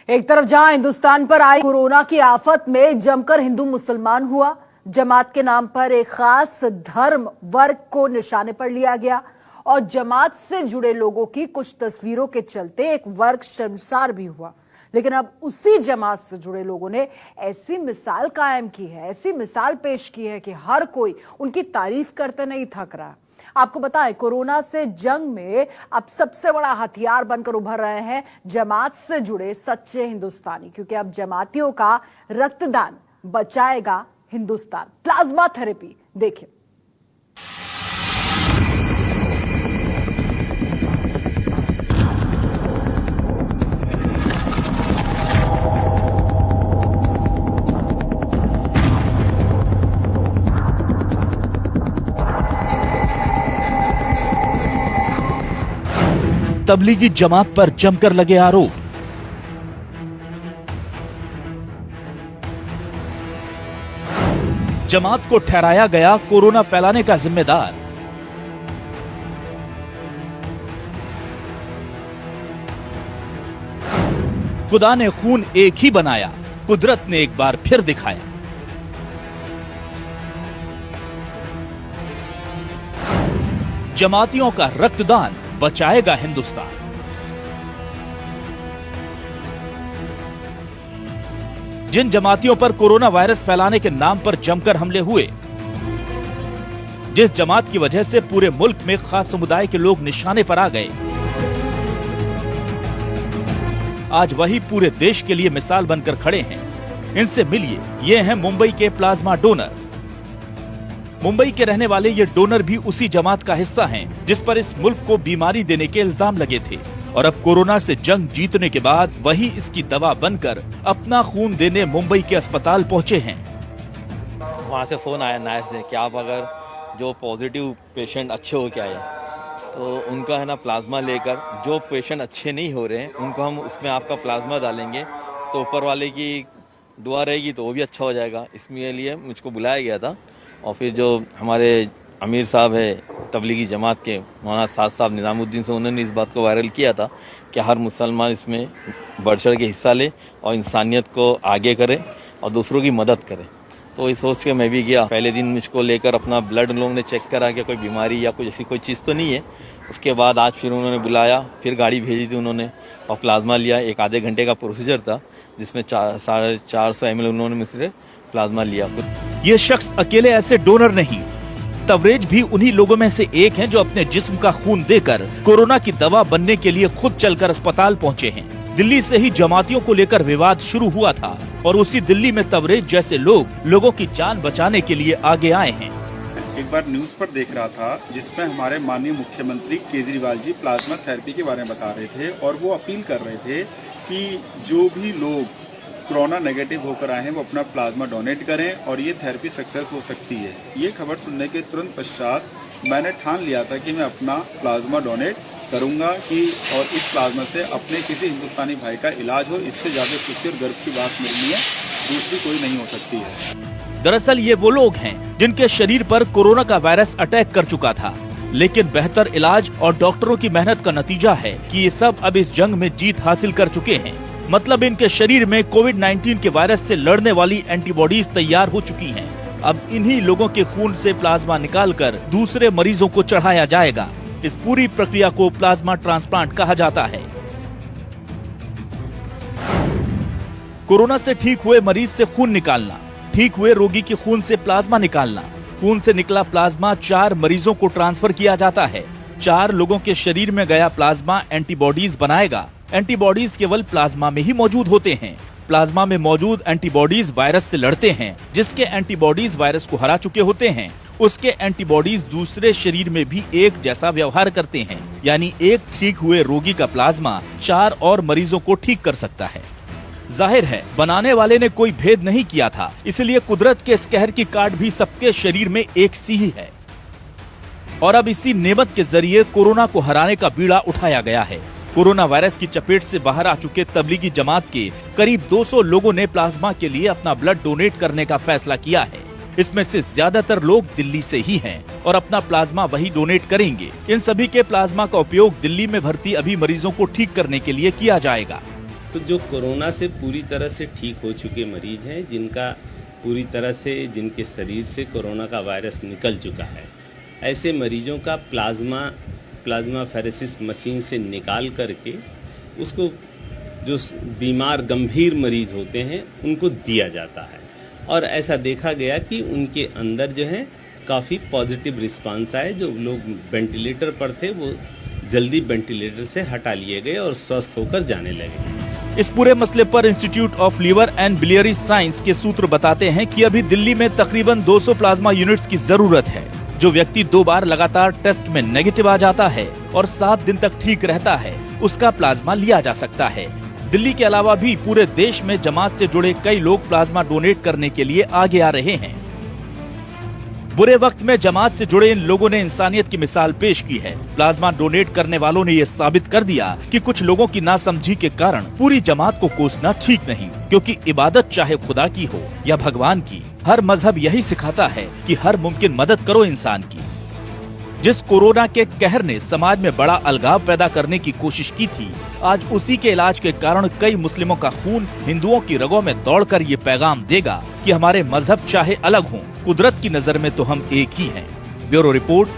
एक तरफ जहां हिंदुस्तान पर आई कोरोना की आफत में जमकर हिंदू मुसलमान हुआ, जमात के नाम पर एक खास धर्म वर्ग को निशाने पर लिया गया और जमात से जुड़े लोगों की कुछ तस्वीरों के चलते एक वर्ग शर्मसार भी हुआ। लेकिन अब उसी जमात से जुड़े लोगों ने ऐसी मिसाल कायम की है, ऐसी मिसाल पेश की है कि हर कोई उनकी तारीफ करते नहीं थक रहा। आपको बताएं, कोरोना से जंग में अब सबसे बड़ा हथियार बनकर उभर रहे हैं जमात से जुड़े सच्चे हिंदुस्तानी, क्योंकि अब जमातियों का रक्तदान बचाएगा हिंदुस्तान। प्लाज्मा थेरेपी देखिए। तबलीगी जमात पर जमकर लगे आरोप। जमात को ठहराया गया कोरोना फैलाने का जिम्मेदार। खुदा ने खून एक ही बनाया, कुदरत ने एक बार फिर दिखाया। जमातियों का रक्तदान बचाएगा हिंदुस्तान। जिन जमातियों पर कोरोना वायरस फैलाने के नाम पर जमकर हमले हुए, जिस जमात की वजह से पूरे मुल्क में खास समुदाय के लोग निशाने पर आ गए, आज वही पूरे देश के लिए मिसाल बनकर खड़े हैं। इनसे मिलिए, ये हैं मुंबई के प्लाज्मा डोनर। मुंबई के रहने वाले ये डोनर भी उसी जमात का हिस्सा हैं जिस पर इस मुल्क को बीमारी देने के इल्जाम लगे थे, और अब कोरोना से जंग जीतने के बाद वही इसकी दवा बनकर अपना खून देने मुंबई के अस्पताल पहुंचे हैं। वहाँ से फोन आया नायर से कि आप अगर जो पॉजिटिव पेशेंट अच्छे हो के आए तो उनका है ना प्लाज्मा लेकर, जो पेशेंट अच्छे नहीं हो रहे हैं उनको हम उसमें आपका प्लाज्मा डालेंगे तो ऊपर वाले की दुआ रहेगी तो वो भी अच्छा हो जाएगा। इसके लिए मुझको बुलाया गया था। और फिर जो हमारे अमीर साहब है तबलीगी जमात के मौलाना साद साहब निजामुद्दीन से, उन्होंने इस बात को वायरल किया था कि हर मुसलमान इसमें बढ़ चढ़ के हिस्सा ले और इंसानियत को आगे करे और दूसरों की मदद करे। तो इस सोच के मैं भी गया। पहले दिन मुझको लेकर अपना ब्लड लोगों ने चेक करा कि कोई बीमारी या कुछ ऐसी कोई चीज़ तो नहीं है। उसके बाद आज फिर उन्होंने बुलाया, फिर गाड़ी भेजी थी उन्होंने और प्लाज्मा लिया। एक आधे घंटे का प्रोसीजर था जिसमें 450 ml उन्होंने मुझसे प्लाज्मा लिया। ये शख्स अकेले ऐसे डोनर नहीं, तवरेज भी उन्हीं लोगों में से एक हैं जो अपने जिस्म का खून देकर कोरोना की दवा बनने के लिए खुद चलकर अस्पताल पहुंचे हैं। दिल्ली से ही जमातियों को लेकर विवाद शुरू हुआ था और उसी दिल्ली में तवरेज जैसे लोग लोगों की जान बचाने के लिए आगे आए हैं। एक बार न्यूज पर देख रहा था जिसमें हमारे माननीय मुख्यमंत्री केजरीवाल जी प्लाज्मा थेरेपी के बारे में बता रहे थे और वो अपील कर रहे थे कि जो भी लोग कोरोना नेगेटिव होकर आए हैं वो अपना प्लाज्मा डोनेट करें और ये थेरेपी सक्सेस हो सकती है। ये खबर सुनने के तुरंत पश्चात मैंने ठान लिया था कि मैं अपना प्लाज्मा डोनेट करूंगा कि और इस प्लाज्मा से अपने किसी हिंदुस्तानी भाई का इलाज हो। इससे ज़्यादा खुशी और गर्व की बात मेरे लिए दूसरी कोई नहीं हो सकती है। दरअसल ये वो लोग हैं जिनके शरीर पर कोरोना का वायरस अटैक कर चुका था, लेकिन बेहतर इलाज और डॉक्टरों की मेहनत का नतीजा है कि ये सब अब इस जंग में जीत हासिल कर चुके हैं। मतलब इनके शरीर में कोविड-19 के वायरस से लड़ने वाली एंटीबॉडीज तैयार हो चुकी हैं। अब इन्हीं लोगों के खून से प्लाज्मा निकालकर दूसरे मरीजों को चढ़ाया जाएगा। इस पूरी प्रक्रिया को प्लाज्मा ट्रांसप्लांट कहा जाता है। कोरोना से ठीक हुए मरीज से खून निकालना, ठीक हुए रोगी के खून से प्लाज्मा निकालना। खून से निकला प्लाज्मा 4 मरीजों को ट्रांसफर किया जाता है। 4 लोगों के शरीर में गया प्लाज्मा एंटीबॉडीज बनाएगा। एंटीबॉडीज केवल प्लाज्मा में ही मौजूद होते हैं। प्लाज्मा में मौजूद एंटीबॉडीज वायरस से लड़ते हैं। जिसके एंटीबॉडीज वायरस को हरा चुके होते हैं, उसके एंटीबॉडीज दूसरे शरीर में भी एक जैसा व्यवहार करते हैं। यानी एक ठीक हुए रोगी का प्लाज्मा 4 और मरीजों को ठीक कर सकता है। जाहिर है बनाने वाले ने कोई भेद नहीं किया था, इसलिए कुदरत के इस कहर की काट भी सबके शरीर में एक सी ही है। और अब इसी नेमत के जरिए कोरोना को हराने का बीड़ा उठाया गया है। कोरोना वायरस की चपेट से बाहर आ चुके तबलीगी जमात के करीब 200 लोगों ने प्लाज्मा के लिए अपना ब्लड डोनेट करने का फैसला किया है। इसमें से ज्यादातर लोग दिल्ली से ही हैं और अपना प्लाज्मा वही डोनेट करेंगे। इन सभी के प्लाज्मा का उपयोग दिल्ली में भर्ती अभी मरीजों को ठीक करने के लिए किया जाएगा। तो जो कोरोना से पूरी तरह से ठीक हो चुके मरीज हैं, जिनका पूरी तरह से जिनके शरीर से कोरोना का वायरस निकल चुका है, ऐसे मरीजों का प्लाज्मा फेरेसिस मशीन से निकाल करके उसको जो बीमार गंभीर मरीज होते हैं उनको दिया जाता है। और ऐसा देखा गया कि उनके अंदर जो है काफ़ी पॉजिटिव रिस्पांस आए। जो लोग वेंटिलेटर पर थे वो जल्दी वेंटिलेटर से हटा लिए गए और स्वस्थ होकर जाने लगे। इस पूरे मसले पर institute of liver and biliary science के सूत्र बताते हैं कि अभी दिल्ली में तकरीबन 200 प्लाज्मा यूनिट्स की जरूरत है। जो व्यक्ति 2 बार लगातार टेस्ट में नेगेटिव आ जाता है और 7 दिन तक ठीक रहता है, उसका प्लाज्मा लिया जा सकता है। दिल्ली के अलावा भी पूरे देश में जमात से जुड़े कई लोग प्लाज्मा डोनेट करने के लिए आगे आ रहे हैं। बुरे वक्त में जमात से जुड़े इन लोगों ने इंसानियत की मिसाल पेश की है। प्लाज्मा डोनेट करने वालों ने ये साबित कर दिया कि कुछ लोगों की नासमझी के कारण पूरी जमात को कोसना ठीक नहीं, क्योंकि इबादत चाहे खुदा की हो या भगवान की, हर मजहब यही सिखाता है कि हर मुमकिन मदद करो इंसान की। जिस कोरोना के कहर ने समाज में बड़ा अलगाव पैदा करने की कोशिश की थी, आज उसी के इलाज के कारण कई मुस्लिमों का खून हिंदुओं की रगों में दौड़कर ये पैगाम देगा कि हमारे मजहब चाहे अलग हों, कुदरत की नजर में तो हम एक ही हैं। Bureau report,